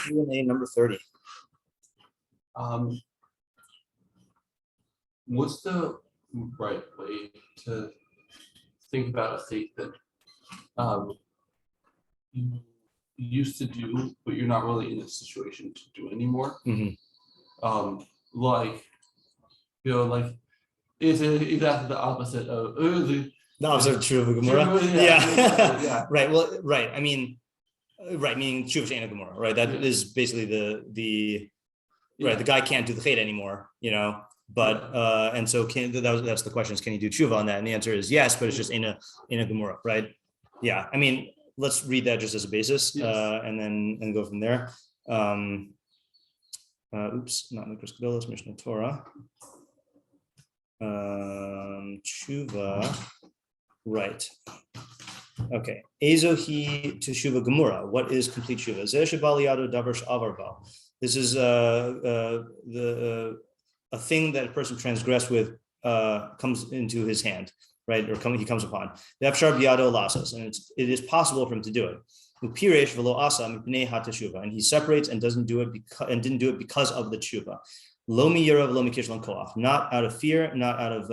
Q&A number 30. What's the right way to think about a faith that you used to do, but you're not really in a situation to do anymore? Like, you know, like is that the opposite of the opposite of Teshuvah Gemara? Yeah. Right. Well, right. I mean, right. Meaning Teshuvah and Gemara, right? That is basically the right. The guy can't do the chait anymore, you know. But and so that's the question is, can you do Teshuvah on that? And the answer is yes, but it's just in a Gemara, right? Yeah. I mean, let's read that just as a basis, and then go from there. Oops, not Mikros Gedolos, Mishnah Torah. Teshuvah, right? Okay. Ezohi Teshuvah Gemara. What is complete Teshuvah? Zeh shebal yado davar she'avar ba. This is a thing that a person transgressed with comes into his hand, right? Or he comes upon. And it is possible for him to do it. And he separates and doesn't do it didn't do it because of the teshuvah. Not out of fear, not out of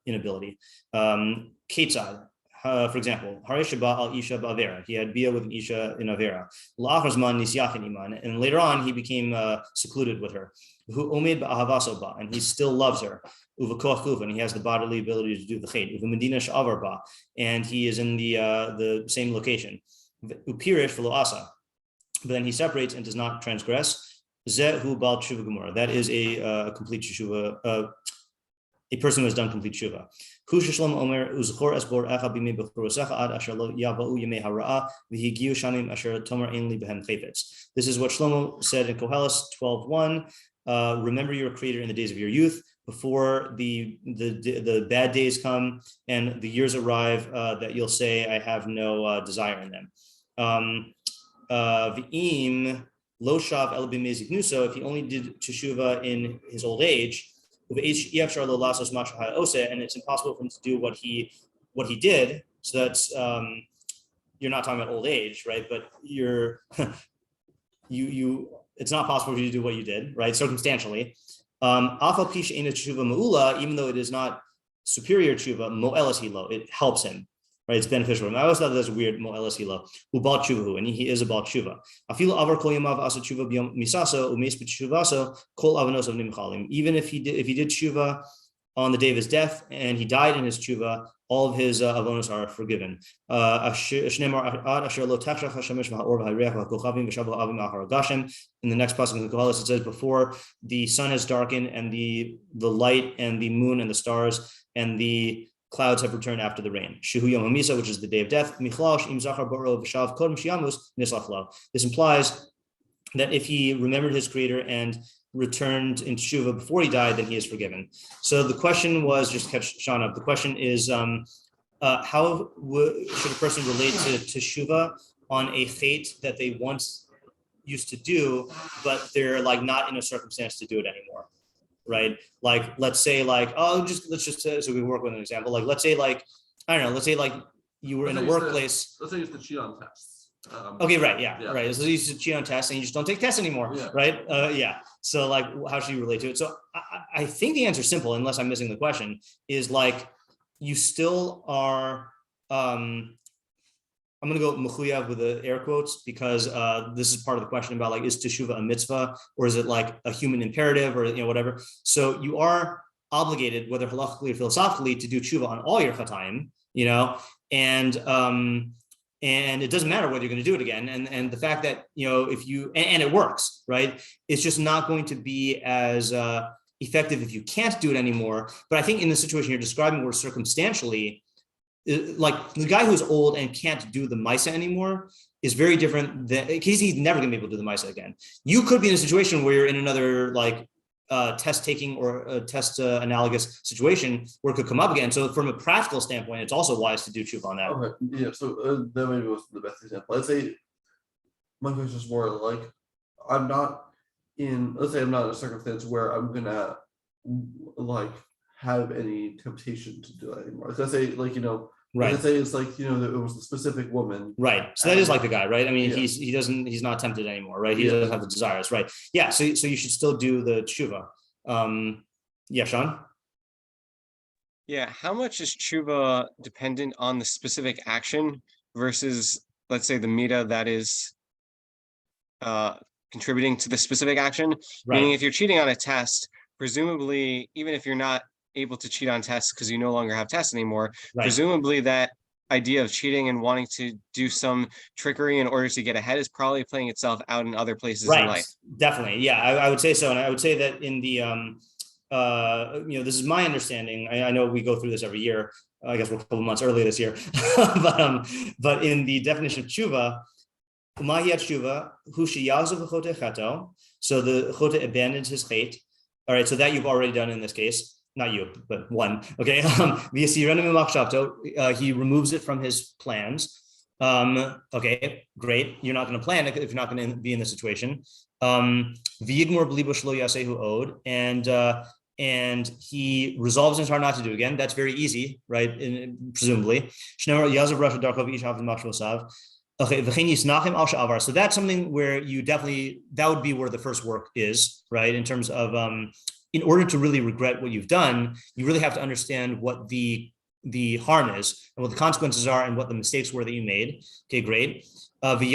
inability. Ketzad, for example, he had bia with an isha in avera. And later on, he became secluded with her. And he still loves her. And he has the bodily ability to do the chait. And he is in the same location. But then he separates and does not transgress. That is a complete teshuvah, a person who has done complete teshuvah. This is what Shlomo said in Koheles 12:1. Remember your creator in the days of your youth, before the bad days come and the years arrive, that you'll say, I have no desire in them. V'im lo shav el b'mezik nuso, if he only did teshuvah in his old age, and it's impossible for him to do what he did. So that's you're not talking about old age, right? But it's not possible for you to do what you did, right? Circumstantially. Even though it is not superior teshuvah, mo'elas hilo, it helps him, right? It's beneficial for him. I always thought that's weird, mo'elas hilo. Ubal teshuvah, and he is about teshuvah. Even if he did teshuvah on the day of his death and he died in his teshuvah, all of his avonos are forgiven. In the next pasuk in the Koheles, it says, before the sun has darkened and the light and the moon and the stars and the clouds have returned after the rain. Shehu Yom HaMisa, which is the day of death. This implies that if he remembered his creator and returned in teshuvah before he died, then he is forgiven. So the question was, just catch Sean up, the question is, how should a person relate to teshuvah on a chait that they once used to do, but they're like not in a circumstance to do it anymore, right? Like, let's say like, let's just so we can work with an example. Like, let's say like, I don't know, let's say like you were in a workplace. Let's say it's the cheat on tests. Okay, right, yeah, right. So you used to cheat on tests and you just don't take tests anymore, right? So like, how should you relate to it? So I think the answer is simple, unless I'm missing the question, is like, you still are, I'm going to go mechuyav with the air quotes, because this is part of the question about like, is teshuvah a mitzvah, or is it like a human imperative, or whatever. So you are obligated, whether halachically or philosophically, to do teshuvah on all your chatayim, and it doesn't matter whether you're going to do it again. And the fact that, if you, and it works, right? It's just not going to be as effective if you can't do it anymore. But I think in the situation you're describing, where circumstantially, like the guy who's old and can't do the Misa anymore is very different than, because he's never going to be able to do the Misa again. You could be in a situation where you're in another like test taking or a test analogous situation where it could come up again. So from a practical standpoint, it's also wise to do teshuvah on that. Okay, yeah. So that maybe was the best example. Let's say my question is more like, let's say I'm not in a circumstance where I'm gonna like have any temptation to do that anymore. Let's say like, Right. Let's say it's like, that it was the specific woman. Right. So that is like the guy, right? I mean, Yeah. he's not tempted anymore, right? He doesn't have the desires, right? Yeah. So you should still do the teshuvah. Yeah, Sean? Yeah, how much is Teshuvah dependent on the specific action versus, let's say, the midah that is contributing to the specific action? Right. Meaning, if you're cheating on a test, presumably, even if you're not able to cheat on tests because you no longer have tests anymore, Right. presumably that idea of cheating and wanting to do some trickery in order to get ahead is probably playing itself out in other places in life. Definitely. Yeah, I would say so. And I would say that in the this is my understanding. I know we go through this every year. I guess we're a couple months early this year, but in the definition of teshuvah, mahiyat teshuvah hu sheyazav v'chote chato. So the chote abandons his chait. All right, so that you've already done in this case. Not you, but one. Okay, he removes it from his plans. Okay, great. You're not going to plan it if you're not going to be in the situation. And he resolves in his heart not to do it again. That's very easy, right? Presumably. Okay, so that's something where you definitely, that would be where the first work is, right? In terms of, in order to really regret what you've done, you really have to understand what the harm is and what the consequences are and what the mistakes were that you made. Okay, great. Okay,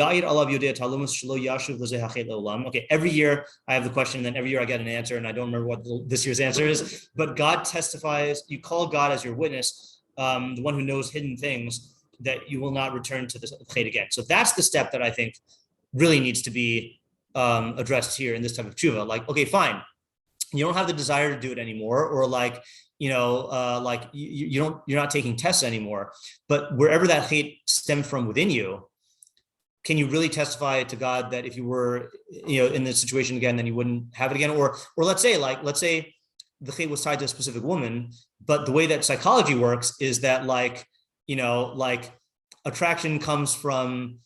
every year I have the question, and then every year I get an answer, and I don't remember what this year's answer is, but God testifies, you call God as your witness, the one who knows hidden things, that you will not return to this chait again. So that's the step that I think really needs to be addressed here in this type of teshuvah. Like, okay, fine, you don't have the desire to do it anymore, or you're not taking tests anymore, but wherever that hate stemmed from within you, can you really testify to God that if you were, in this situation again, then you wouldn't have it again? Or let's say the hate was tied to a specific woman, but the way that psychology works is that attraction comes from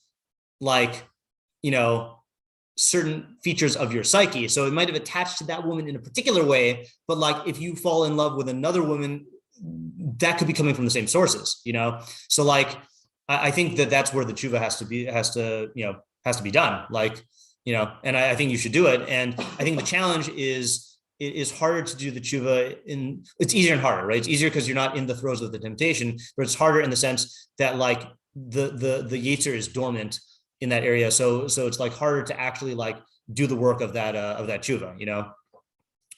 certain features of your psyche. So it might have attached to that woman in a particular way, but if you fall in love with another woman, that could be coming from the same sources, So I think that's where the teshuvah has to be done. And I think you should do it. And I think the challenge is, it is harder to do the teshuvah it's easier and harder, right? It's easier because you're not in the throes of the temptation, but it's harder in the sense that the yetzer is dormant in that area. So it's harder to actually do the work of that teshuvah,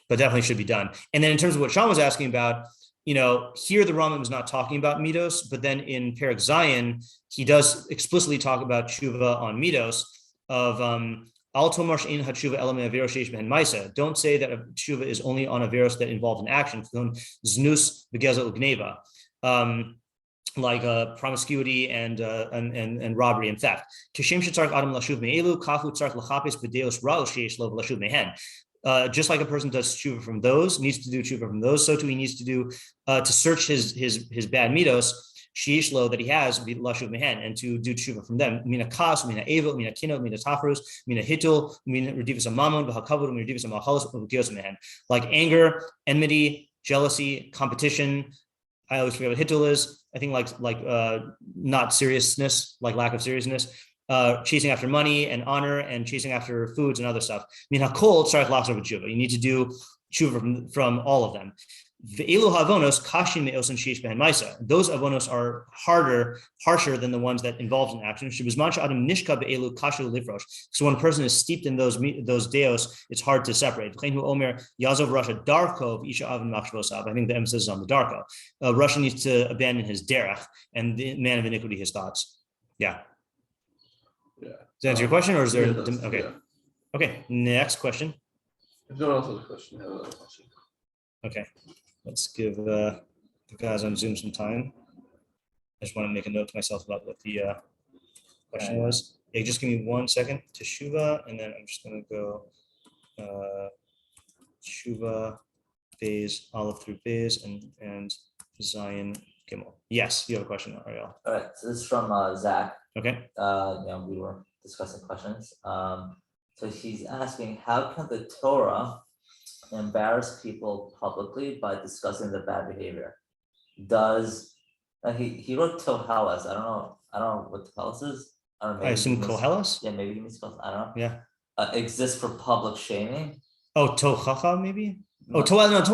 but definitely should be done. And then in terms of what Sean was asking about, here the Rambam is not talking about mitzvos, but then in Taryag Zion, he does explicitly talk about teshuvah on mitzvos of al tomar she'ein hateshuvah ela me'aveiros sheyesh behen ma'aseh. Don't say that a teshuvah is only on aveiros that involve an action, znus v'gezel u'gneva, like promiscuity and robbery and theft. Kishem shetzarich adam lashuv me'elu kahu tzarich lachapes b'deos ra'os sheyesh lo v'lashuv mehen. Just like a person does teshuvah from those, needs to do teshuvah from those, so too he needs to do to search his bad mitzvos, sheyesh lo, that he has, lashuv mehen, and to do teshuvah from them. Mina kas, mina evil, mina kino, mina tafrus, mina hitul, mina redivas amamon, v'hakavod, mina redivas amahalos, v'kios mehen. Like anger, enmity, jealousy, competition. I always forget what hitul is. I think not seriousness, like lack of seriousness. Chasing after money and honor and chasing after foods and other stuff. You need to do teshuvah from all of them. Those avonos are harsher than the ones that involve an action. So when a person is steeped in those deos, it's hard to separate. I think the emphasis is on the darko. Russia needs to abandon his derech, and the man of iniquity his thoughts. Yeah. Yeah. Does that answer your question, or is there? Okay. Yeah. Okay. Next question. If no one else has a question, I have another question. Okay. Let's give the guys on Zoom some time. I just want to make a note to myself about what the question was. Yeah, just give me 1 second. Teshuvah, and then I'm just going to go Teshuvah, Bays, Aleph through Bays, and Zion Gimel. Yes, you have a question, Ariel. All right, so this is from Zach. Okay. We were discussing questions. So he's asking, how can the Torah embarrass people publicly by discussing the bad behavior? Does He wrote Tochachah. I don't know what Tochachah is. I don't know. I assume Kohelas. Yeah, maybe he means Kohelas. I don't know. Yeah. Exists for public shaming. Oh, Tochachah maybe. Oh, Toelis.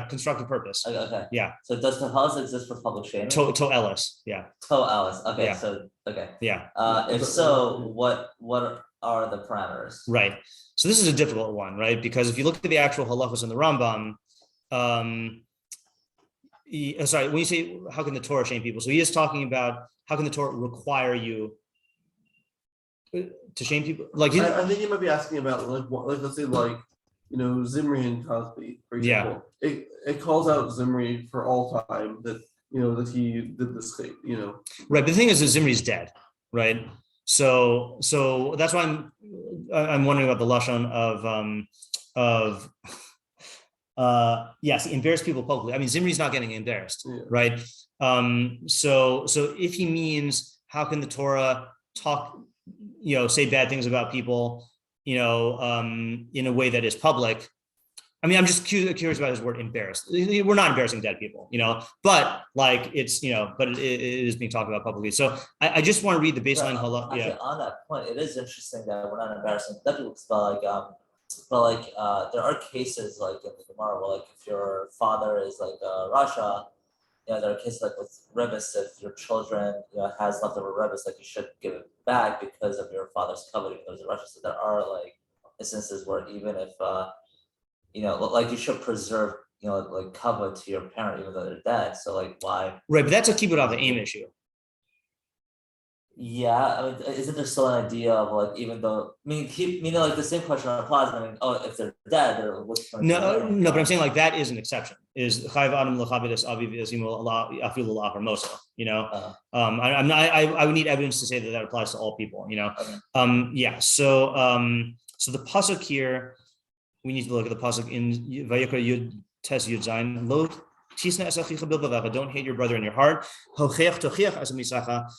Constructive purpose. Okay. Yeah. So does Tochachah exist for public shaming? Toelis. Yeah. Toelis. Okay. Yeah. So okay. Yeah. If so, what are the parameters? Right. So this is a difficult one, right? Because if you look at the actual halachos in the Rambam, when you say how can the Torah shame people, so he is talking about how can the Torah require you to shame people. Like I think he might be asking about like let's say like Zimri and Cosby, for example. It calls out Zimri for all time that that he did this thing. Right, but the thing is that Zimri's dead, right? So that's why I'm wondering about the lashon of yes, he embarrassed people publicly. I mean, Zimri's not getting embarrassed, right? So if he means how can the Torah talk, say bad things about people, in a way that is public. I mean, I'm just curious about his word embarrassed. We're not embarrassing dead people, but like it's, but it is being talked about publicly. So I just want to read the baseline. Actually, on that point, it is interesting that we're not embarrassing dead people, but there are cases like in the Gemara where like if your father is like Russia, there are cases like with rebus, if your children has leftover rebus, like you should give it back because of your father's covenant. There's a Russia, so there are like instances where even if like you should preserve like cover to your parent even though they're dead. So like why? Right, but that's a keep it off the aim issue. Yeah, I mean, isn't there still an idea of like even though meaning like the same question applies? I mean, if they're dead, what's no, but I'm saying like that is an exception. Is chayv adam lechavidus aviv esimu afilu la'achar mosa. I would need evidence to say that applies to all people. Okay. So the pasuk here, we need to look at the pasuk in Vayikra Yud Tes Yud Zayin. Lo tisna es achicha bilvavecha. Don't hate your brother in your heart. Hocheach tochiach as a misacha.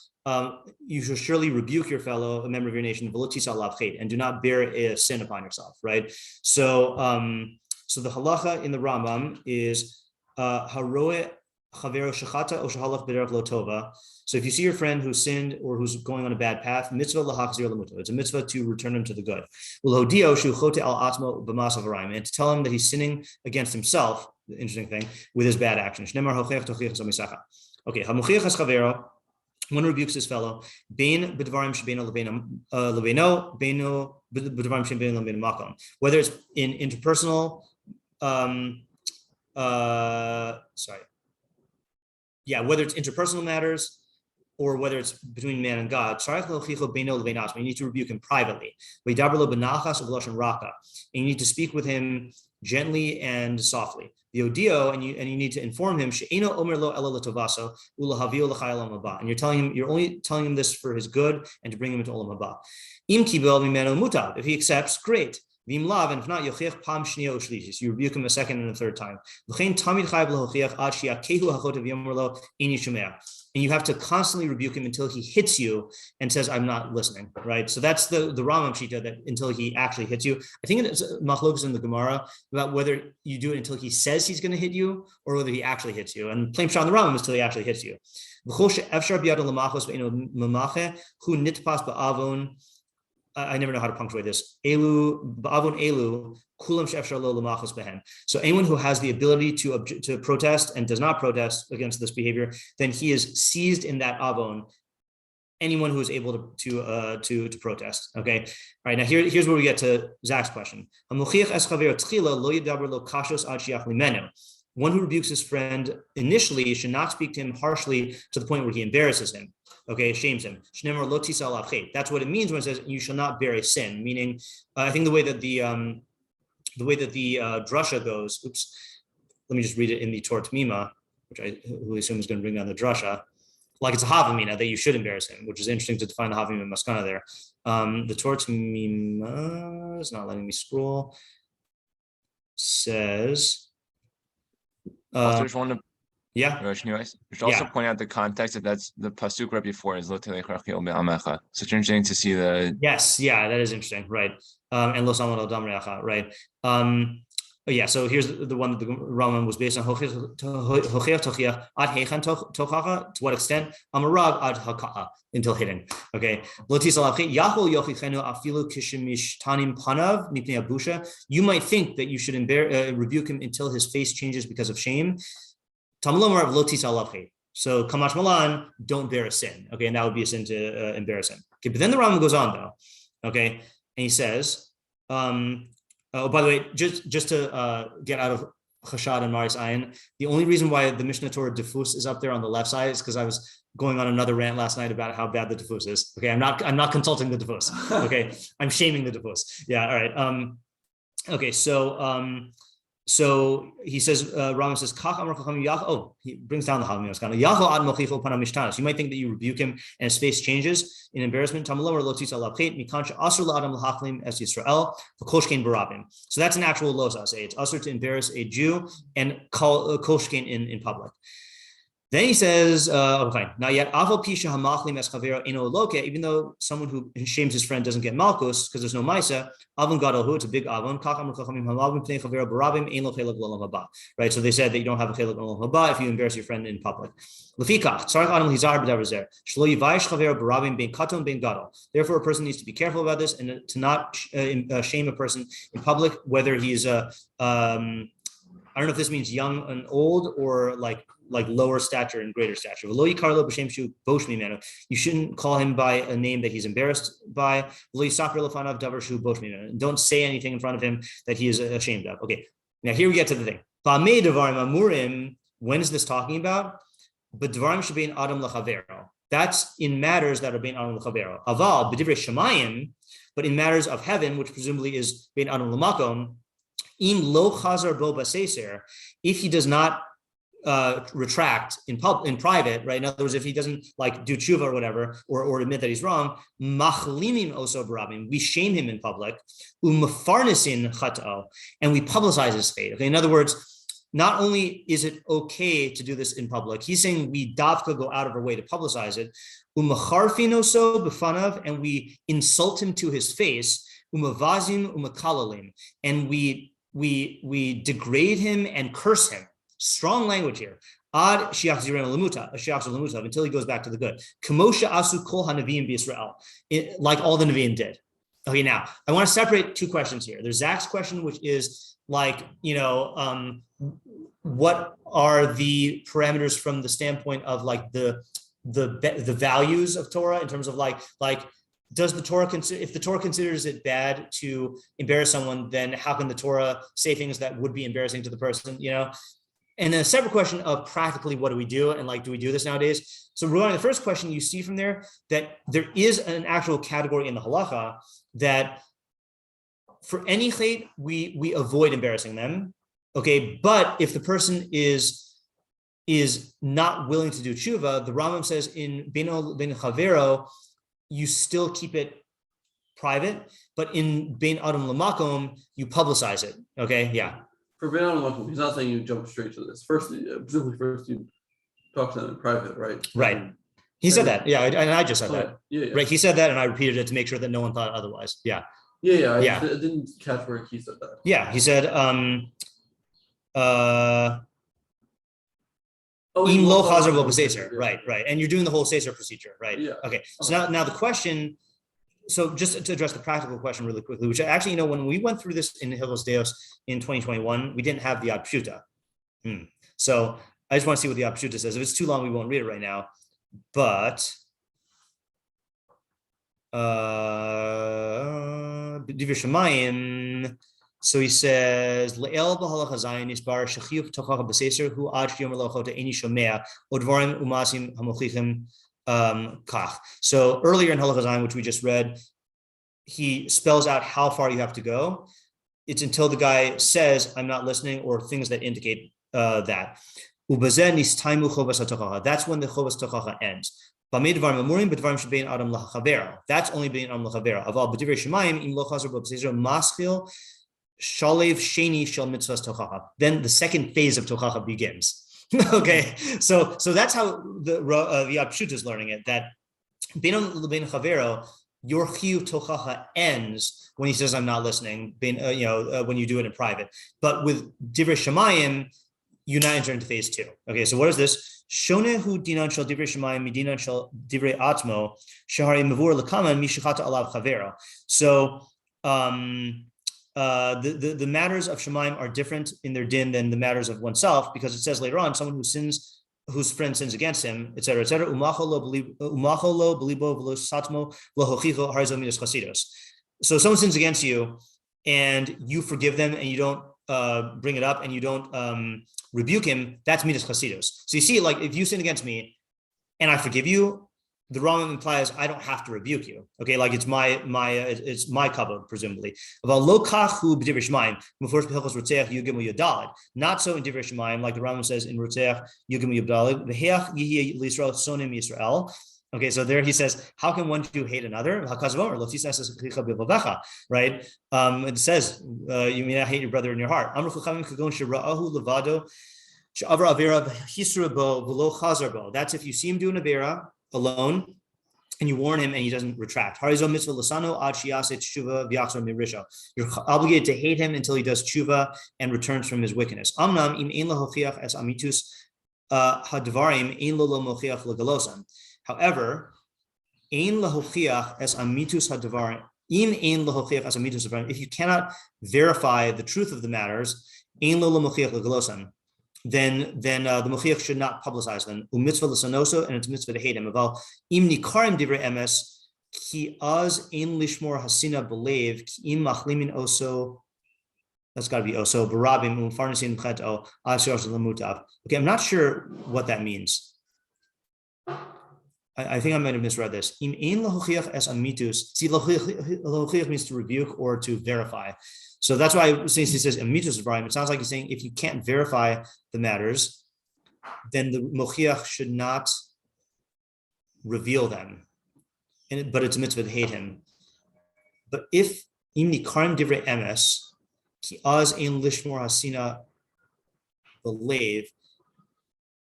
You should surely rebuke your fellow, a member of your nation, and do not bear a sin upon yourself, right? So the halacha in the Rambam is haroe chavero shechata o shehalach b'derech lo tova. So if you see your friend who sinned or who's going on a bad path, mitzvah lahachzir lamuto. It's a mitzvah to return him to the good. Ulodio shu chote al atmo b'mas avarayim, and to tell him that he's sinning against himself. The interesting thing with his bad action. Shnemar hochech tochiach zomisacha. Okay, hamuchiach has chavero. One rebukes his fellow. Whether it's in interpersonal, whether it's interpersonal matters or whether it's between man and God, you need to rebuke him privately. And you need to speak with him gently and softly. And you need to inform him. And you're only telling him this for his good and to bring him into olam haba. If he accepts, great. And if not, you rebuke him a second and a third time. And you have to constantly rebuke him until he hits you and says, I'm not listening, right? So that's the Rambam Shita, that until he actually hits you. I think it's machlokes in the Gemara about whether you do it until he says he's going to hit you or whether he actually hits you. And plain pshat in the Rambam is until he actually hits you. I never know how to punctuate this. So anyone who has the ability to protest and does not protest against this behavior, then he is seized in that avon. Anyone who is able to protest. Okay. All right. Now here's where we get to Zach's question. One who rebukes his friend initially should not speak to him harshly to the point where he embarrasses him. Okay, shames him. That's what it means when it says you shall not bear a sin. Meaning, I think the way that the drusha goes. Oops, let me just read it in the Torah Tamima, which I assume is going to bring down the drusha. Like it's a havamina that you should embarrass him, which is interesting to define the havamina maskana there. The Torah Tamima is not letting me scroll. Says. Also, just want to also point out the context that that's the pasuk right before is lo telech amecha. So it's interesting to see the that is interesting, right? And lo samad al dam reacha, right? Oh yeah, so here's the one that the Rambam was based on. To what extent? Amarag ad haka'a, until hitting. Okay. You might think that you should rebuke him until his face changes because of shame. So Kamash Malan, don't bear a sin. Okay, and that would be a sin to embarrass him. Okay, but then the Rambam goes on though. Okay, and he says, oh, by the way, just to get out of Chashad and Maris Ayin, the only reason why the Mishnah Torah diffus is up there on the left side is because I was going on another rant last night about how bad the diffus is. Okay, I'm not consulting the diffus. Okay, I'm shaming the diffus. Yeah, all right. Okay, so he says, Rambam says, he brings down the Halachos. You might think that you rebuke him and his face changes in embarrassment. So that's an actual losas. It's usher to embarrass a Jew and call koshkein in public. Then he says, fine. Now yet, even though someone who shames his friend doesn't get malchus because there's no maisa, avon gadol, it's a big avon. Right. So they said that you don't have a chelak olam haba if you embarrass your friend in public. Therefore, a person needs to be careful about this and to not shame a person in public, whether he's I don't know if this means young and old or like lower stature and greater stature. You shouldn't call him by a name that he's embarrassed by. Don't say anything in front of him that he is ashamed of. Okay, now here we get to the thing. When is this talking about? But dvarim should be in adam lachavero. That's in matters that are being adam lachavero. Aval b'divrei shemayim, but in matters of heaven, which presumably is being adam lamakom, im lo chazar bo baseser, if he does not retract in private, right? In other words, if he doesn't like do tshuva or whatever, or admit that he's wrong, machlimim oso barabim, we shame him in public, umafarnisin chatao, and we publicize his fate. Okay, in other words, not only is it okay to do this in public, he's saying we davka go out of our way to publicize it, umacharfin oso b'fanav, and we insult him to his face, umavazim umakalalim, and we degrade him and curse him. Strong language here. Ad until he goes back to the good. Kamosha asu kol hanavim b'Yisrael, like all the Nevi'im did. Okay, now I want to separate two questions here. There's Zach's question, which is like, what are the parameters from the standpoint of like the values of Torah in terms of like does the Torah if the Torah considers it bad to embarrass someone, then how can the Torah say things that would be embarrassing to the person? And then a separate question of practically what do we do and like do we do this nowadays? So regarding the first question, you see from there that there is an actual category in the halacha that for any chait we avoid embarrassing them. Okay, but if the person is not willing to do tshuva, the Rambam says in ben chavero, you still keep it private, but in ben adam lamakom, you publicize it. Okay, yeah. For Ben Adam, he's not saying you jump straight to this. Presumably first you talk to them in private, right? Right. He said that. Yeah, and I just said that. Yeah. Right. He said that, and I repeated it to make sure that no one thought otherwise. Yeah. Yeah. I didn't catch where he said that. Yeah, he said, Im lo chazer lo b'seser. Right. And you're doing the whole seser procedure, right? Yeah. Okay. So now the question. So just to address the practical question really quickly, which actually, when we went through this in Hilchos Deos in 2021, we didn't have the ad pshuta. So I just want to see what the ad pshuta says. If it's too long, we won't read it right now. But so he says, Le'el b'halacha zayin yisbar shechiyuv tochachah b'seser hu ad sh'yomer lo'achota eni shomea odvarim umasim hamochichim. So earlier in Halachos, which we just read, he spells out how far you have to go. It's until the guy says, I'm not listening, or things that indicate that. That's when the chovas tochachah ends. That's only being adam lachavero. Aval b'divrei shemayim im lo chazer bo b'seser maschil shalev sheni shel mitzvos tochachah. Then the second phase of tochachah begins. Okay, so that's how the Pshuta is learning it. That bein chavero, your chiyuv tochachah ends when he says, I'm not listening, when you do it in private. But with divrei shamayim, you now enter into phase 2. Okay, so what is this? Shonehu dinan shel divrei shamayim midinan shel divrei atmo shehari mavur lekaman mishachata alav chavero. So the matters of shamayim are different in their din than the matters of oneself, because it says later on, someone who sins, whose friend sins against him, etc., etc. So someone sins against you, and you forgive them, and you don't bring it up, and you don't rebuke him. That's midas chasidus. So you see, like if you sin against me, and I forgive you, the Rambam implies I don't have to rebuke you. Okay, like it's my kavod, presumably. Not so in divrei shamayim, like the Rambam says in Rotzeach Yugim Yudalid. Okay, so there he says, how can one Jew hate another? Right? It says, you may not hate your brother in your heart. That's if you see him do an avera alone, and you warn him and he doesn't retract. You're obligated to hate him until he does teshuvah and returns from his wickedness. However, if you cannot verify the truth of the matters, then the mochiach should not publicize them. Mitzvah l'sanoso, and it's mitzvah to hate him. Aval im nikarim divrei emes ki az ein lishmor hasina belev ki im machlimin oso. That's got to be oso barabim umfarnasin cheto asher lamutav. Okay, I'm not sure what that means. I think I might have misread this. Im ein lahochiach es amitus. See, lahochiach means to rebuke or to verify. So that's why since he says mitzvos Brian, it sounds like he's saying if you can't verify the matters, then the mochiach should not reveal them. But it's a mitzvah to hate him. But if im nikarim divrei emes ki az ein lishmor hasina belev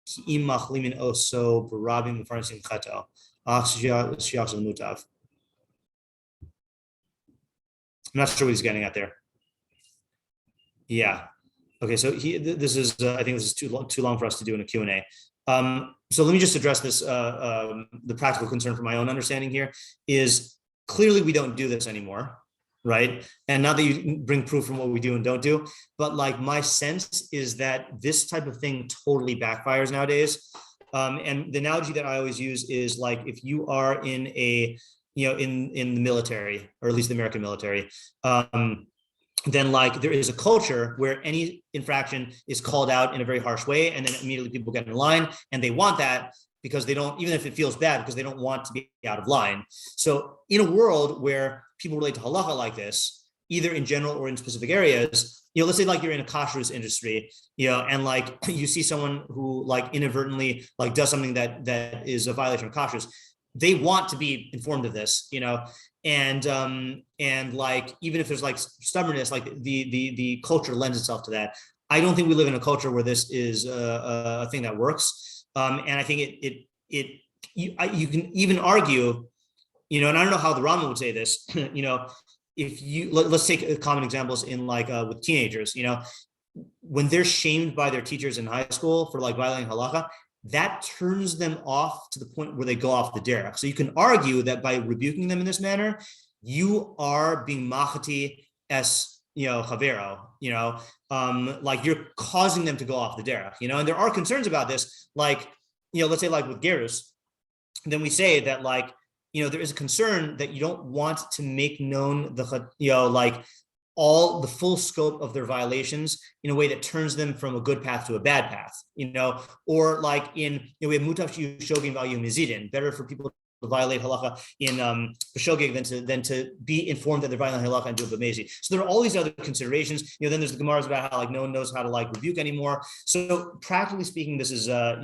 ki im machlimin oso barabim ufarnasin cheto achshiyach mutav. I'm not sure what he's getting at there. Yeah. Okay. So this is. I think this is too long for us to do in a Q&A. So let me just address this. The practical concern from my own understanding here is clearly we don't do this anymore, right? And not that you bring proof from what we do and don't do, but like my sense is that this type of thing totally backfires nowadays. And the analogy that I always use is like if you are in a in the military, or at least the American military. Then like there is a culture where any infraction is called out in a very harsh way, and then immediately people get in line, and they want that because they don't, even if it feels bad, because they don't want to be out of line. So in a world where people relate to halacha like this, either in general or in specific areas, let's say like you're in a kashrus industry, and like you see someone who like inadvertently like does something that is a violation of kashrus, they want to be informed of this, and like even if there's like stubbornness, like the culture lends itself to that. I don't think we live in a culture where this is a thing that works, and I think you can even argue, and I don't know how the Rambam would say this, if you let's take common examples in like with teenagers, when they're shamed by their teachers in high school for like violating halacha, that turns them off to the point where they go off the derech. So you can argue that by rebuking them in this manner, you are being machati as havero, like you're causing them to go off the derech, and there are concerns about this, like let's say like with gerus, then we say that like there is a concern that you don't want to make known the like all the full scope of their violations in a way that turns them from a good path to a bad path, or like in, we have mutav shogim v'al mizidin, better for people to violate halacha in b'shogeg than to be informed that they're violating halacha and do it b'mezi. So there are all these other considerations. Then there's the Gemaras about how like no one knows how to like rebuke anymore. So practically speaking, this is a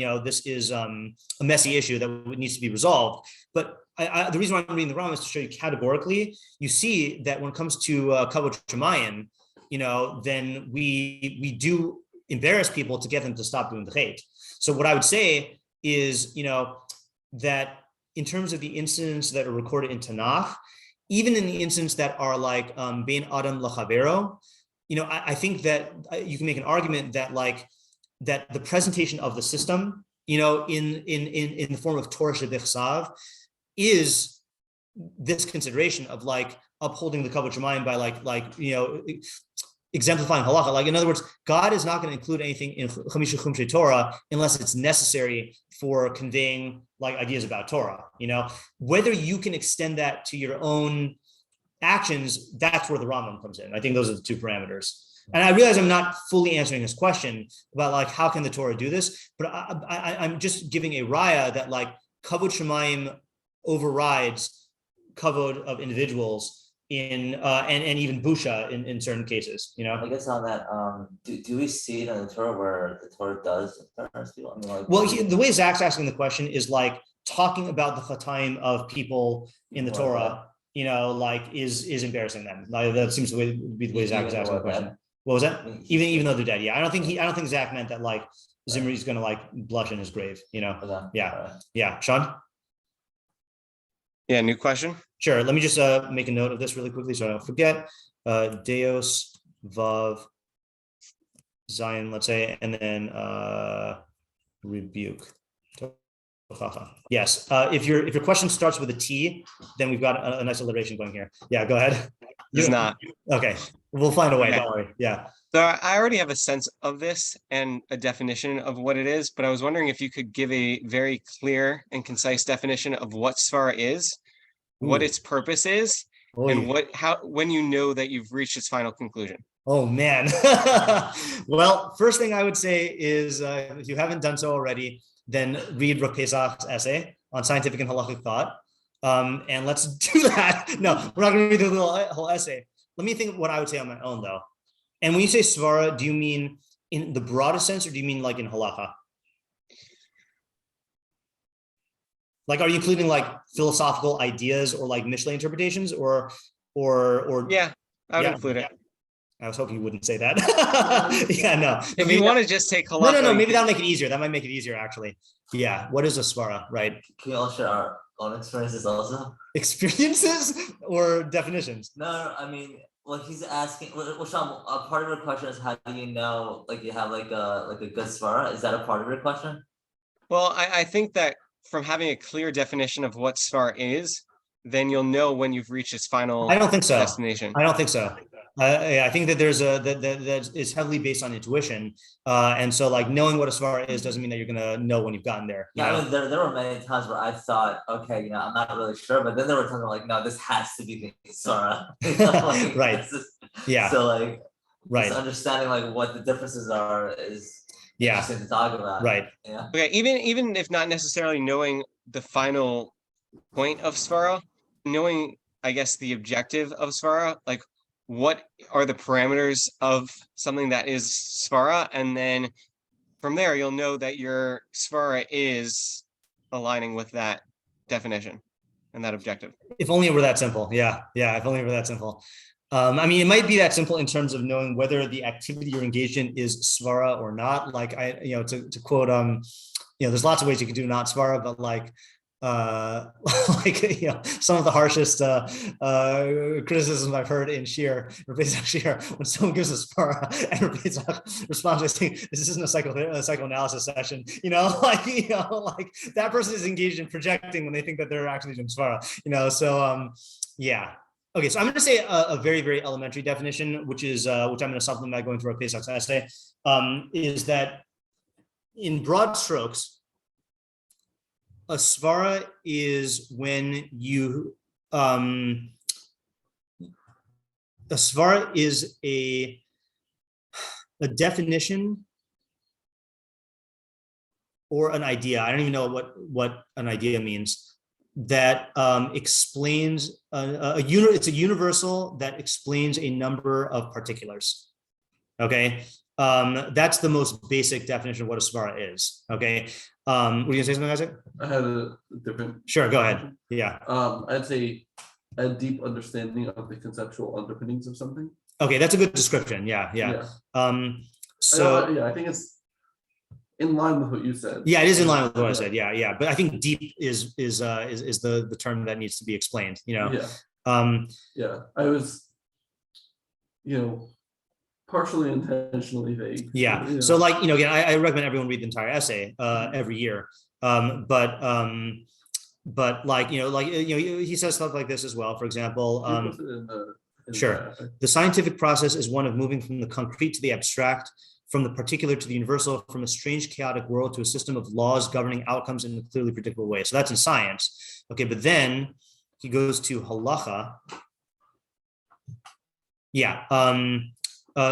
messy issue that needs to be resolved. But the reason why I'm reading the Rambam is to show you categorically, you see that when it comes to kavod shemayim, then we do embarrass people to get them to stop doing the hate. So what I would say is, that in terms of the incidents that are recorded in Tanakh, even in the instance that are like bein adam lachavero, I think that you can make an argument that that the presentation of the system, in the form of Torah shebichsav, is this consideration of upholding the kavod shemayim by exemplifying halacha. Like, in other words, God is not going to include anything in Chamisha Chumshei Torah unless it's necessary for conveying ideas about Torah. Whether you can extend that to your own actions, that's where the Rambam comes in. I think those are the two parameters. And I realize I'm not fully answering his question about how can the Torah do this, but I'm just giving a raya that kavod shemayim overrides kavod of individuals in and even busha in certain cases. I guess on that, do we see it in the Torah where the Torah does embarrass people? The way Zach's asking the question is talking about the chatayim of people in the Torah, is embarrassing them. That seems to be the way Zach is asking the question. What was that? Even though they're dead, yeah. I don't think Zach meant that Zimri's gonna blush in his grave. Okay. Yeah. Sean. Yeah, new question. Sure. Let me just make a note of this really quickly so I don't forget. Deos, Vav, Zion, let's say, and then rebuke. Yes. If your question starts with a T, then we've got a nice alliteration going here. Yeah, go ahead. It's not. Okay. We'll find a way. Okay. Don't worry. Yeah. So I already have a sense of this and a definition of what it is, but I was wondering if you could give a very clear and concise definition of what Svara is, what its purpose is, and when you know that you've reached its final conclusion. Oh man. Well, first thing I would say is if you haven't done so already, then read Rav Pesach's essay on scientific and halachic thought. And let's do that. No, we're not going to read the whole essay. Let me think what I would say on my own though. And when you say Svara, do you mean in the broadest sense, or do you mean in halacha? Are you including philosophical ideas or Mishnah interpretations or Yeah, I would include it. I was hoping you wouldn't say that. Yeah, no. If you want to just take halacha. No, maybe that'll make it easier. That might make it easier actually. Yeah. What is a Svara, right? Can we all share our own experiences also? Experiences or definitions? No, I mean, he's asking. Well, Sean, a part of your question is how do you know you have a good Svara? Is that a part of your question? Well, I think that from having a clear definition of what Svara is, then you'll know when you've reached its final I don't think so. destination. I don't think so. I think that there's that is heavily based on intuition, and so knowing what a Svara is doesn't mean that you're gonna know when you've gotten there. Yeah, I mean, there were many times where I thought, okay, I'm not really sure, but then there were times where no, this has to be the Svara. Right. Yeah. So right. Just understanding what the differences are is interesting to talk about. Right. Yeah. Okay, even if not necessarily knowing the final point of Svara, knowing, I guess, the objective of Svara, what are the parameters of something that is Svara, and then from there you'll know that your Svara is aligning with that definition and that objective. If only it were that simple. Yeah. If only it were that simple. I mean, it might be that simple in terms of knowing whether the activity you're engaged in is Svara or not. To quote, there's lots of ways you can do not Svara, but some of the harshest criticisms I've heard in Shir, when someone gives a Svara and responds by saying, "This isn't a psychoanalysis session," that person is engaged in projecting when they think that they're actually doing Svara. Yeah. Okay, so I'm going to say a very, very elementary definition, which I'm going to supplement by going through a Pesach's essay, is that in broad strokes, a Svara is when you, a Svara is a definition or an idea. I don't even know what an idea means. That explains it's a universal that explains a number of particulars. Okay, that's the most basic definition of what a Svara is. Okay, were you gonna say something, Isaac? I had a different. Sure, go ahead. Yeah. I'd say a deep understanding of the conceptual underpinnings of something. Okay, that's a good description. Yeah. So I think it's in line with what you said. Yeah, it is in line with what I said. Yeah. But I think deep is the term that needs to be explained. Yeah. Yeah, I was, partially intentionally vague. Yeah. So again, I recommend everyone read the entire essay every year. But he says stuff like this as well. For example, sure. The scientific process is one of moving from the concrete to the abstract, from the particular to the universal, from a strange, chaotic world to a system of laws governing outcomes in a clearly predictable way. So that's in science. Okay, but then he goes to halacha. Yeah.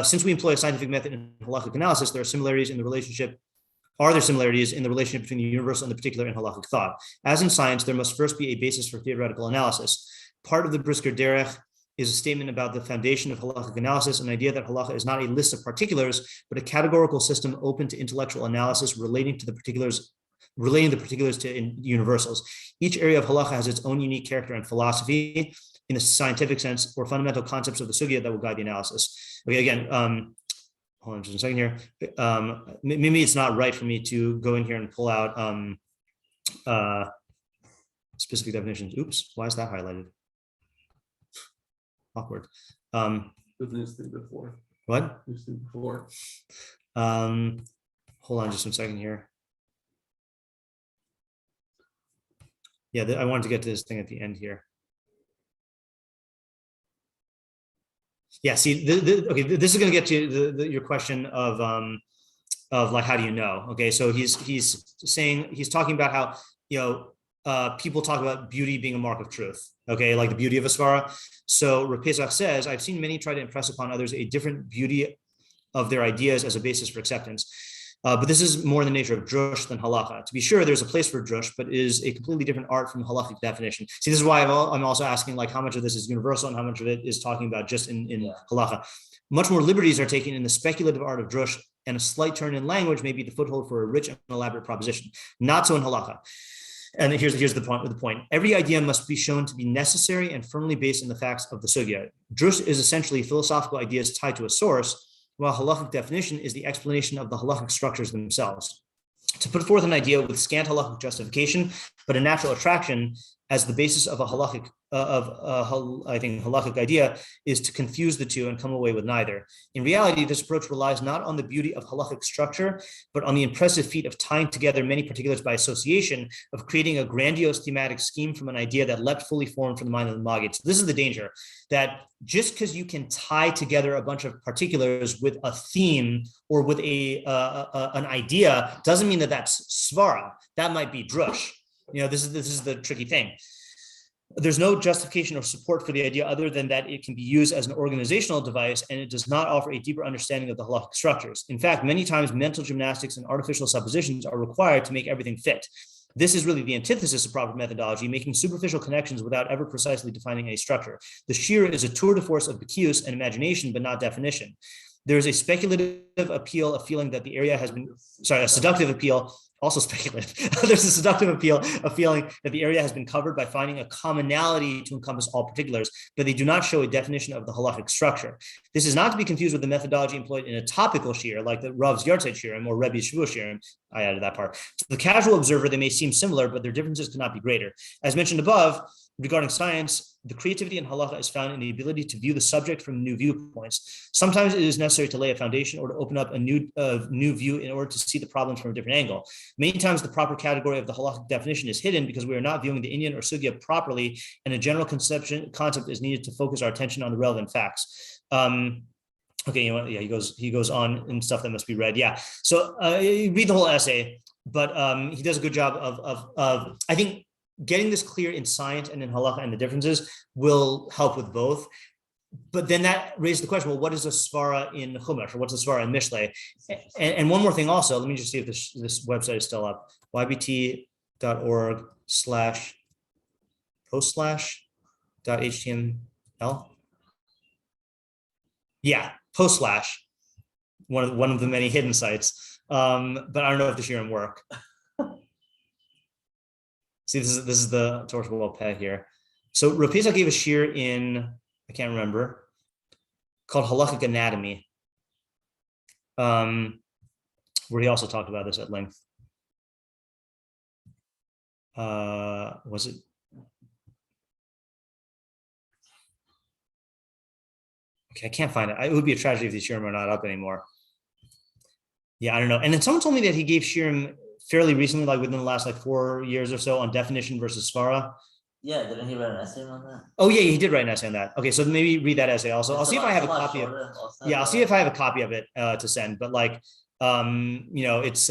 Since we employ a scientific method in halachic analysis, there are similarities in the relationship. Are there similarities in the relationship between the universal and the particular in halachic thought? As in science, there must first be a basis for theoretical analysis. Part of the Brisker Derech is a statement about the foundation of halachic analysis, an idea that halacha is not a list of particulars, but a categorical system open to intellectual analysis relating the particulars to universals. Each area of halacha has its own unique character and philosophy in a scientific sense, or fundamental concepts of the sugya that will guide the analysis. Okay, again, hold on just a second here. Maybe it's not right for me to go in here and pull out specific definitions. Oops, why is that highlighted? Awkward. Before. What? Before. Hold on just a second here. Yeah, I wanted to get to this thing at the end here. Yeah, see, okay, this is going to get to your question of like, how do you know? Okay, so he's talking about how people talk about beauty being a mark of truth. Okay, like the beauty of a svara. So Rav Pesach says, I've seen many try to impress upon others a different beauty of their ideas as a basis for acceptance. But this is more in the nature of drush than halacha. To be sure, there's a place for drush, but it is a completely different art from the halachic definition. See, this is why I'm also asking, like, how much of this is universal and how much of it is talking about just in halacha. Much more liberties are taken in the speculative art of drush, and a slight turn in language may be the foothold for a rich and elaborate proposition. Not so in halacha. And here's the point. Every idea must be shown to be necessary and firmly based in the facts of the sugya. Drush is essentially philosophical ideas tied to a source, while halachic definition is the explanation of the halachic structures themselves. To put forth an idea with scant halachic justification, but a natural attraction as the basis of a halachic halachic idea is to confuse the two and come away with neither. In reality, this approach relies not on the beauty of halachic structure, but on the impressive feat of tying together many particulars by association, of creating a grandiose thematic scheme from an idea that leapt fully formed from the mind of the Maggid. So this is the danger, that just because you can tie together a bunch of particulars with a theme or with an idea doesn't mean that that's svara. That might be drush. This is the tricky thing. There's no justification or support for the idea other than that it can be used as an organizational device, and it does not offer a deeper understanding of the halachic structures. In fact, many times mental gymnastics and artificial suppositions are required to make everything fit. This is really the antithesis of proper methodology, making superficial connections without ever precisely defining a structure. The shir is a tour de force of bekius and imagination, but not definition. There is a speculative appeal, a feeling that the area has been, a seductive appeal, also speculative. There's a seductive appeal, a feeling that the area has been covered by finding a commonality to encompass all particulars, but they do not show a definition of the halachic structure. This is not to be confused with the methodology employed in a topical shir, like the Rav's Yartzeit shirim or Rebbe's Shavuot shirim. I added that part. To the casual observer, they may seem similar, but their differences cannot be greater. As mentioned above, regarding science, the creativity in halacha is found in the ability to view the subject from new viewpoints. Sometimes it is necessary to lay a foundation or to open up a new view in order to see the problems from a different angle. Many times the proper category of the halachic definition is hidden because we are not viewing the Indian or sugya properly, and a general concept is needed to focus our attention on the relevant facts. Okay, he goes on in stuff that must be read. Yeah, so read the whole essay, but he does a good job of I think, getting this clear in science and in halacha and the differences will help with both. But then that raised the question, well, what is a svara in Chumash, or what's a svara in Mishlei? And one more thing also, let me just see if this website is still up, ybt.org/post/.html. Yeah, post/, one of the many hidden sites. But I don't know if the shirim work. See, this is the Torah well peh here. So Rav Pesach gave a shir in, I can't remember, called Halachic Anatomy, where he also talked about this at length. Was it? Okay, I can't find it. It would be a tragedy if these shirim are not up anymore. Yeah, I don't know. And then someone told me that he gave shirim fairly recently, like within the last 4 years or so, on definition versus Svara. Yeah, didn't he write an essay on that? Oh yeah, he did write an essay on that. Okay, so maybe read that essay also. I'll see if I have a copy of it. Yeah, I'll see if I have a copy of it to send. But it's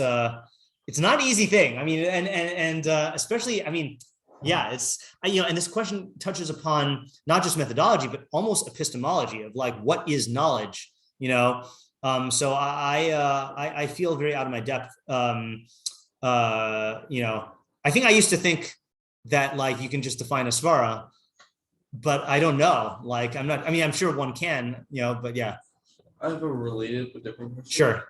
not an easy thing. I mean, and especially, I mean, yeah, it's and this question touches upon not just methodology, but almost epistemology of what is knowledge. So I feel very out of my depth. I think I used to think that you can just define a svara, but I don't know. I'm sure one can, but yeah. I have a related but different question. Sure.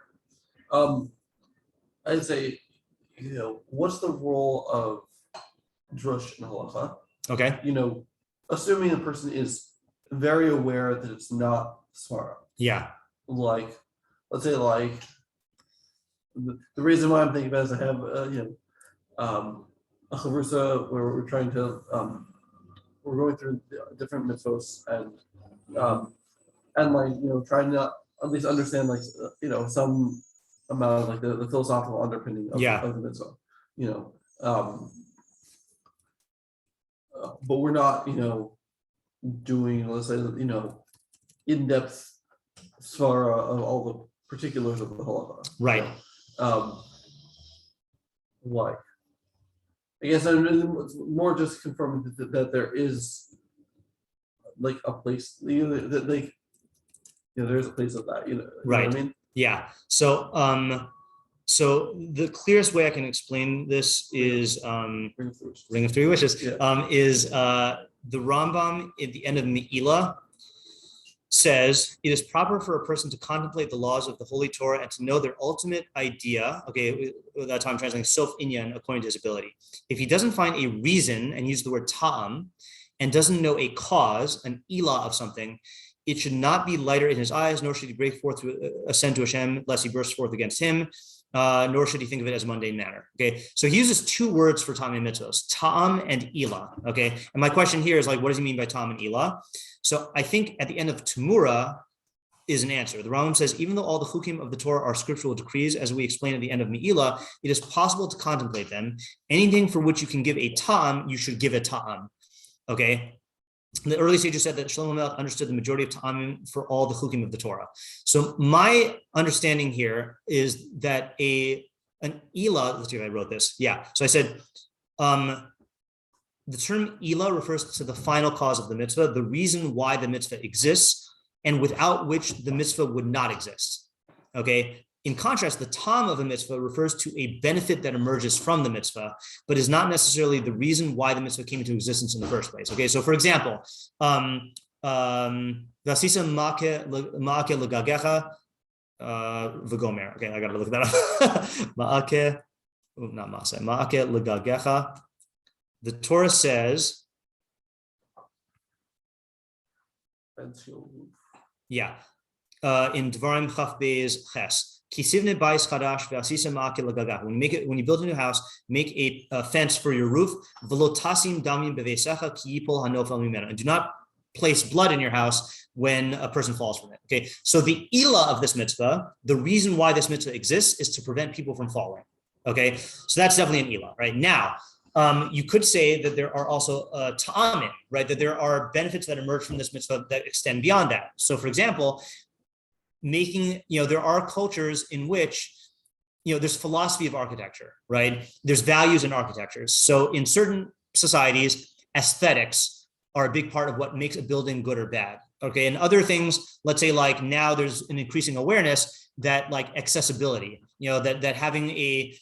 I'd say, what's the role of drush in halacha? Okay. Assuming the person is very aware that it's not svara. Yeah. Let's say the reason why I'm thinking about it is I have a chavrusa where we're trying to we're going through different mitzvos and trying to at least understand some amount of the philosophical underpinning of the mitzvah, but we're not doing, let's say, in-depth svara of all the particulars of the halacha. Right. I guess it's more just confirming that there is a place that there is a place of that. Right. What I mean? Yeah. So the clearest way I can explain this is Ring of Three Wishes. Yeah. Is the Rambam at the end of Me'ilah says it is proper for a person to contemplate the laws of the Holy Torah and to know their ultimate idea. Okay, that's how I'm translating Sof Inyan according to his ability. If he doesn't find a reason and use the word ta'am and doesn't know a cause, an ilah of something, it should not be lighter in his eyes, nor should he break forth to ascend to Hashem, lest he burst forth against him, nor should he think of it as a mundane matter. Okay, so he uses two words for ta'am and mitzvos, ta'am and ilah. Okay, and my question here is what does he mean by ta'am and ilah? So I think at the end of Temura is an answer. The Rambam says, even though all the chukim of the Torah are scriptural decrees, as we explain at the end of Me'ilah, it is possible to contemplate them. Anything for which you can give a ta'am, you should give a ta'am. Okay. The early sages said that Shlomo Melech understood the majority of ta'amim for all the chukim of the Torah. So my understanding here is that an ilah, let's see if I wrote this. Yeah. So I said, the term ilah refers to the final cause of the mitzvah, the reason why the mitzvah exists, and without which the mitzvah would not exist. Okay. In contrast, the ta'am of a mitzvah refers to a benefit that emerges from the mitzvah, but is not necessarily the reason why the mitzvah came into existence in the first place. Okay. So for example, Vasisa ma'ake legagecha v'gomer. Okay. I got to look that up. Ma'ake legagecha. The Torah says, yeah, in Dvarim Chaf Beis Ches, Kisivne Bais Chadash ve'asisa ma'ake legagah. When you build a new house, make a fence for your roof. V'lo tasim damim beveisecha ki yipol hanofel mimenu. And do not place blood in your house when a person falls from it. Okay, so the ilah of this mitzvah, the reason why this mitzvah exists, is to prevent people from falling. Okay, so that's definitely an ilah. Right now. You could say that there are also ta'amim, right? That there are benefits that emerge from this mitzvah that extend beyond that. So, for example, there are cultures in which, there's philosophy of architecture, right? There's values in architecture. So, in certain societies, aesthetics are a big part of what makes a building good or bad. Okay, and other things, let's say now there's an increasing awareness that accessibility, that having it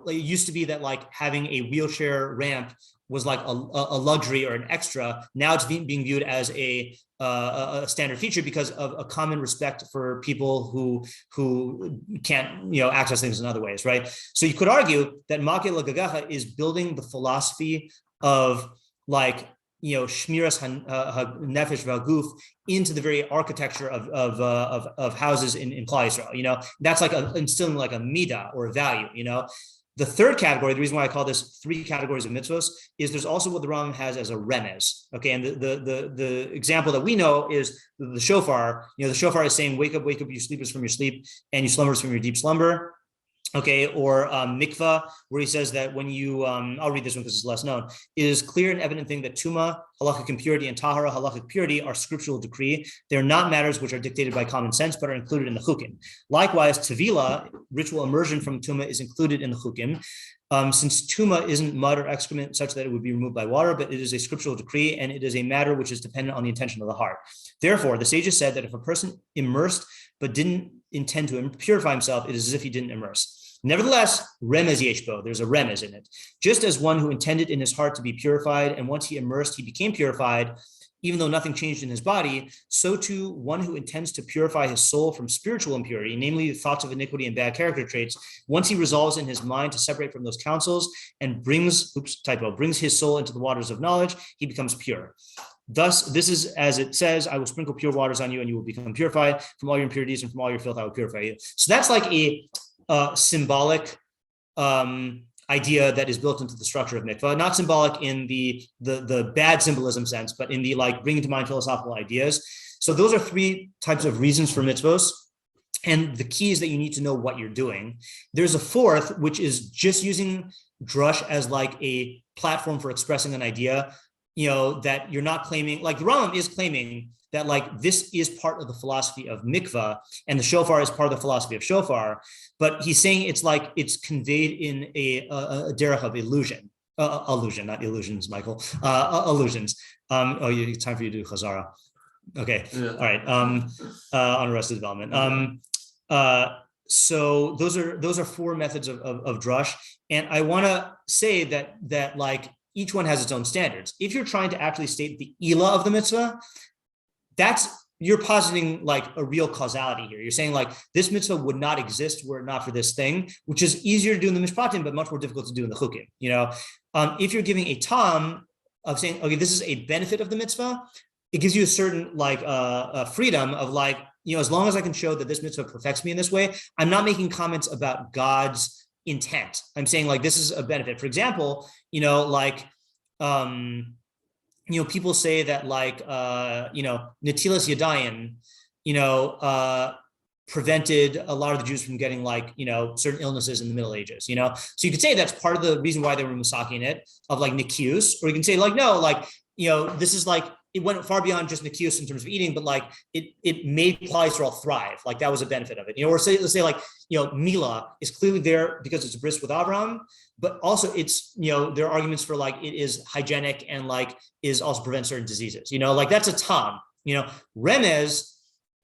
used to be that having a wheelchair ramp was a luxury or an extra. Now it's being viewed as a standard feature because of a common respect for people who can't access things in other ways, right? So you could argue that Ma'ake L'Gagacha is building the philosophy of shmiras nefesh v'aguf into the very architecture of houses in Klal Yisrael. That's instilling a midah or a value. The third category, the reason why I call this 3 categories of mitzvos, is there's also what the Rambam has as a remez. Okay, and the example that we know is the shofar. The shofar is saying, wake up, you sleepers from your sleep, and you slumbers from your deep slumber. Okay, or mikvah, where he says that when you, I'll read this one because it's less known, it is clear and evident thing that tuma, halachic impurity, and tahara, halachic purity, are scriptural decree. They're not matters which are dictated by common sense, but are included in the chukim. Likewise, tevila, ritual immersion from tuma, is included in the chukim. Since tuma isn't mud or excrement such that it would be removed by water, but it is a scriptural decree, and it is a matter which is dependent on the intention of the heart. Therefore, the sages said that if a person immersed but didn't intend to purify himself, it is as if he didn't immerse. Nevertheless, remez yeshbo, there's a remez in it. Just as one who intended in his heart to be purified, and once he immersed, he became purified, even though nothing changed in his body, so too one who intends to purify his soul from spiritual impurity, namely the thoughts of iniquity and bad character traits, once he resolves in his mind to separate from those counsels and brings his soul into the waters of knowledge, he becomes pure. Thus, this is as it says, I will sprinkle pure waters on you and you will become purified. From all your impurities and from all your filth, I will purify you. So that's like a symbolic idea that is built into the structure of mikvah, not symbolic in the bad symbolism sense, but in the like bringing to mind philosophical ideas. So those are 3 types of reasons for mitzvos. And the key is that you need to know what you're doing. There's a 4th, which is just using drush as like a platform for expressing an idea, that you're not claiming, like the Rambam is claiming that like this is part of the philosophy of mikvah and the shofar is part of the philosophy of shofar, but he's saying it's like it's conveyed in a derech of illusion, not illusions, Michael, illusions. It's time for you to do chazara. Okay, yeah. All right. On Arrested Development. So those are 4 methods of drush, and I want to say that like each one has its own standards. If you're trying to actually state the ilah of the mitzvah, you're positing like a real causality here. You're saying like this mitzvah would not exist were it not for this thing, which is easier to do in the mishpatim, but much more difficult to do in the chukim. If you're giving a tam of saying, okay, this is a benefit of the mitzvah, it gives you a certain like freedom of like, as long as I can show that this mitzvah perfects me in this way, I'm not making comments about God's intent. I'm saying like this is a benefit. For example, people say that like, Natilas Yadayim, prevented a lot of the Jews from getting like, certain illnesses in the Middle Ages, So you could say that's part of the reason why they were masaking it of like Nikius, or you can say like, no, like, this is like, it went far beyond just Nikius in terms of eating, but like it made Klal Yisrael thrive. Like that was a benefit of it, or let's say like, Mila is clearly there because it's a bris with Abraham, but also it's, there are arguments for like, it is hygienic and like is also prevent certain diseases, like that's a tam, remez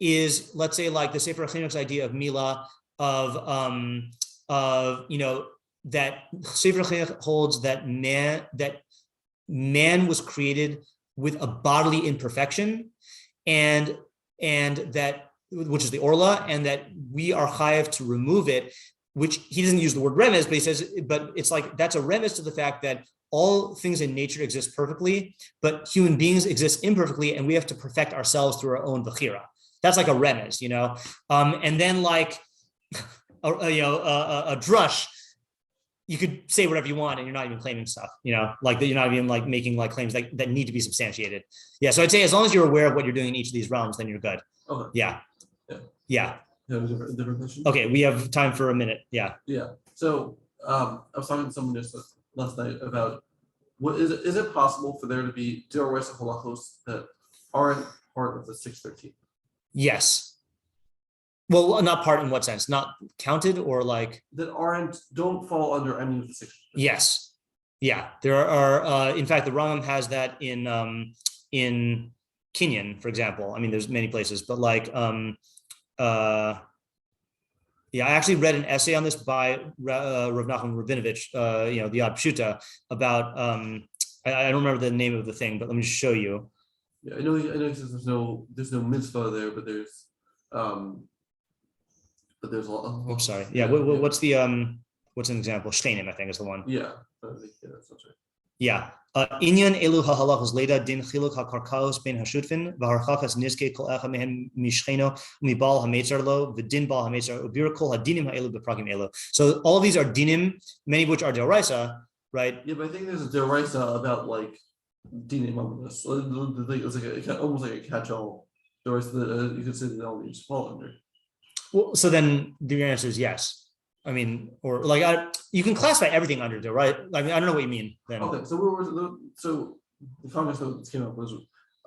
is, let's say like the Sefer HaChinuk's idea of Mila that Sefer HaChinuk holds that man was created with a bodily imperfection, and that, which is the orla, and that we are chayav to remove it, which he doesn't use the word remez, but he says, but it's like, that's a remez to the fact that all things in nature exist perfectly, but human beings exist imperfectly, and we have to perfect ourselves through our own bechira. That's like a remez, and then like, a drush, you could say whatever you want and you're not even claiming stuff, like that you're not even like making like claims that need to be substantiated. Yeah. So I'd say as long as you're aware of what you're doing in each of these realms, then you're good. Okay. Yeah. Different question. Okay. We have time for a minute. Yeah. Yeah. So I was talking to someone just last night about what is it possible for there to be Torah halachos that aren't part of the 613? Yes. Well, not part in what sense? Not counted or like that don't fall under any of the 6. Yes, yeah. There are. In fact, the Rambam has that in Kinyan, for example. I mean, there's many places, but like, I actually read an essay on this by Rav Nachman Rabinovich, the pshuta about. I don't remember the name of the thing, but let me just show you. Yeah, I know. He says there's no mitzvah there, but there's. But there's a lot. Oops, sorry. Yeah. What's the what's an example? Shleinim, I think, is the one. Yeah. That's right. Yeah. Inyan elu halachos leda din chiluk hakarkaos ben hashutfin v'harchakas nizke kol echa mehen mishcheno umibal hametzar lo v'din bal hametzar ubir kol hadinim ha'elu b'pragim elu. So all of these are dinim, many of which are deoraisa, right? Yeah, but I think there's a deoraisa about like dinim on this. It's like almost like a catch-all deoraisa that you could say that all these fall under. Well, so then the answer is yes. I mean, or like you can classify everything under there, right? I mean, I don't know what you mean. Then. Okay, so the comments that came up was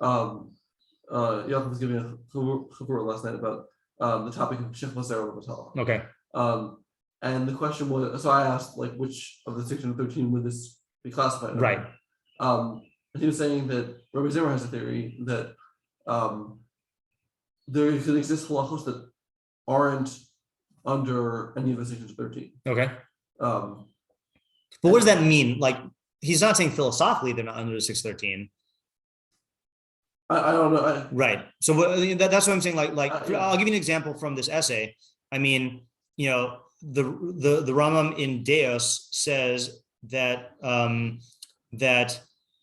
Yaakov was giving a chuvur last night about the topic of Svara. Okay. And the question was, so I asked like which of the 613 would this be classified under? Right. And he was saying that Rabbi Zimmer has a theory that there could exist halachos that aren't under any of the 613. Okay. But what does that mean? Like, he's not saying philosophically they're not under the 613. I don't know. Right. So that's what I'm saying. I'll give you an example from this essay. I mean, you know, the Rambam in Deos says that that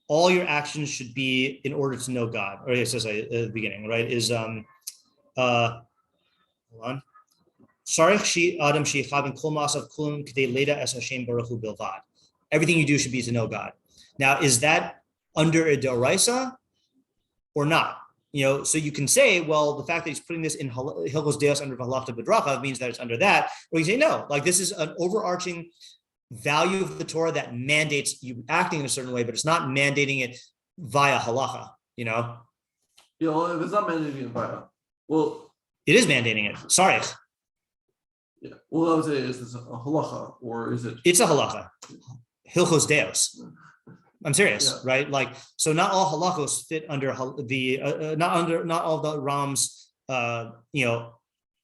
all your actions should be in order to know God. Or it says at the beginning, right? Is hold on. Everything you do should be to know God. Now, is that under a deoraisa or not? You know, so you can say, well, the fact that he's putting this in Hilchos Deos under Halachta B'dracha means that it's under that. Or you say, no, like this is an overarching value of the Torah that mandates you acting in a certain way, but it's not mandating it via halacha, you know? Yeah, well, if it's not mandating it via, well, it is mandating it. Sorry. Yeah. Well, I would say, is this a halacha or is it? It's a halacha. Hilchos Deos. I'm serious, Yeah. right? Like, so not all halachos fit under the not all the Ram's you know,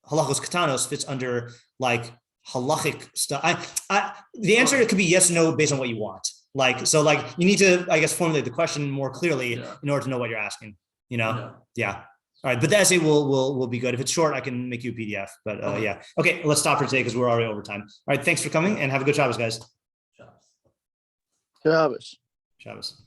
halachos katanos fits under like halachic stuff. The answer could be yes or no based on what you want. Like, so like you need to, I guess, formulate the question more clearly in order to know what you're asking. You know, yeah. All right, but the essay will be good. If it's short, I can make you a PDF. But yeah, okay. Let's stop for today because we're already over time. All right, thanks for coming and have a good Shabbos, guys. Shabbos. Shabbos.